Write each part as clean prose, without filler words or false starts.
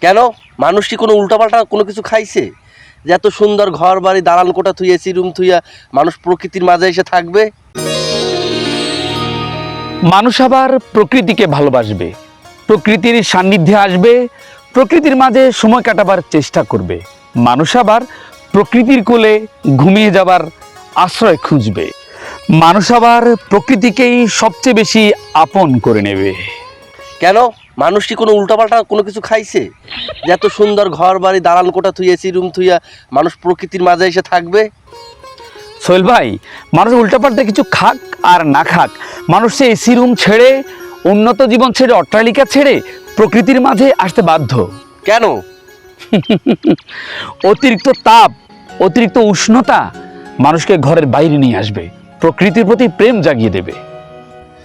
কেন? মানুষ কি কোনো উল্টাপাল্টা কোনো কিছু খাইছে যে এত সুন্দর ঘর বাড়ি দালান কোঠা থুই এসি রুম থুইয়া মানুষ প্রকৃতির মাঝে এসে থাকবে? মানুষ আবার প্রকৃতিকে ভালোবাসবে, প্রকৃতির সান্নিধ্যে আসবে, প্রকৃতির মাঝে সময় কাটাবার চেষ্টা করবে। মানুষ আবার প্রকৃতির কোলে ঘুমিয়ে যাবার আশ্রয় খুঁজবে। মানুষ আবার প্রকৃতিকেই সবচেয়ে বেশি আপন করে নেবে। কেন? মানুষ কি কোনো উল্টাপাল্টা কোনো কিছু খাইছে যে এত সুন্দর ঘর বাড়ি দালান কোঠা থুই এসি রুম থুইয়া মানুষ প্রকৃতির মাঝে এসে থাকবে? সোহেল ভাই, মানুষ উল্টাপাল্টা কিছু খাক আর না খাক, মানুষ সে এসি রুম ছেড়ে, উন্নত জীবন ছেড়ে, অট্টালিকা ছেড়ে প্রকৃতির মাঝে আসতে বাধ্য। কেন? অতিরিক্ত তাপ, অতিরিক্ত উষ্ণতা মানুষকে ঘরের বাইরে নিয়ে আসবে, প্রকৃতির প্রতি প্রেম জাগিয়ে দেবে।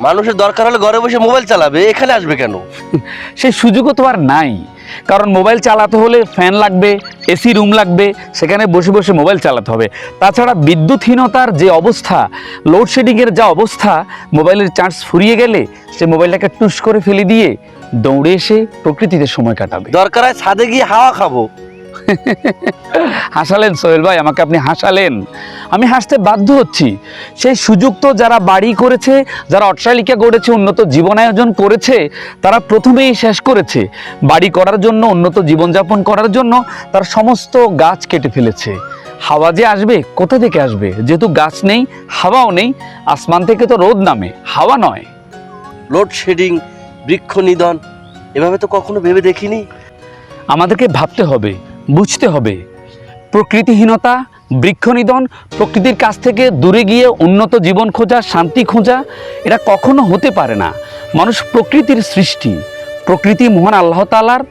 মানুষের দরকার হলে ঘরে বসে মোবাইল চালাবে, এখানে আসবে কেন? সেই সুযোগও তো আর নাই, কারণ মোবাইল চালাতে হলে ফ্যান লাগবে, এসি রুম লাগবে, সেখানে বসে বসে মোবাইল চালাতে হবে। তাছাড়া বিদ্যুৎহীনতার যে অবস্থা, লোডশেডিংয়ের যা অবস্থা, মোবাইলের চার্জ ফুরিয়ে গেলে সে মোবাইলটাকে টুস করে ফেলে দিয়ে দৌড়ে এসে প্রকৃতিতে সময় কাটাবে। দরকার হয় ছাদে গিয়ে হাওয়া খাবো। হাসালেন সোহেল ভাই, আমাকে আপনি হাসালেন। আমি হাসতে বাধ্য হচ্ছি। সেই সুযোগ তো যারা বাড়ি করেছে, যারা অট্টালিকা গড়েছে, উন্নত জীবনায়োজন করেছে, তারা প্রথমেই শেষ করেছে। বাড়ি করার জন্য, উন্নত জীবনযাপন করার জন্য তারা সমস্ত গাছ কেটে ফেলেছে। হাওয়া যে আসবে কোথা থেকে আসবে? যেহেতু গাছ নেই, হাওয়াও নেই, আসমান থেকে তো রোদ নামে, হাওয়া নয়। লোডশেডিং, বৃক্ষ নিধন, এভাবে তো কখনো ভেবে দেখিনি। আমাদেরকে ভাবতে হবে, বুঝতে হবে, প্রকৃতিহীনতা, বৃক্ষনিধন, প্রকৃতির কাছ থেকে দূরে গিয়ে উন্নত জীবন খোঁজা, শান্তি খোঁজা, এটা কখনো হতে পারে না। মানুষ প্রকৃতির সৃষ্টি, প্রকৃতি মহান আল্লাহ তাআলার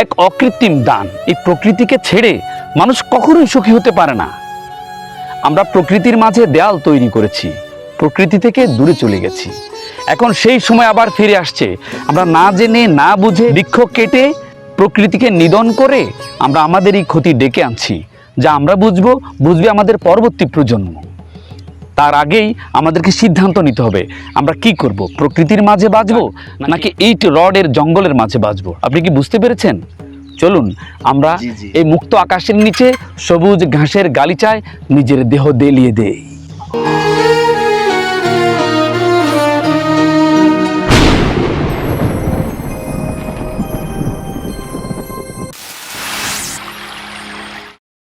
এক অকৃত্রিম দান। এই প্রকৃতিকে ছেড়ে মানুষ কখনোই সুখী হতে পারে না। আমরা প্রকৃতির মাঝে দেয়াল তৈরি করেছি, প্রকৃতি থেকে দূরে চলে গেছি। এখন সেই সময় আবার ফিরে আসছে। আমরা না জেনে না বুঝে বৃক্ষ কেটে প্রকৃতিকে নিধন করে আমরা আমাদেরই ক্ষতি ডেকে আনছি। যা আমরা বুঝবে আমাদের পরবর্তী প্রজন্ম। তার আগেই আমাদেরকে সিদ্ধান্ত নিতে হবে আমরা কি করব, প্রকৃতির মাঝে বাঁচবো নাকি ইট রডের জঙ্গলের মাঝে বাঁচবো। আপনি কি বুঝতে পেরেছেন? চলুন আমরা এই মুক্ত আকাশের নিচে সবুজ ঘাসের গালিচায় নিজের দেহ দেলিয়ে দেই।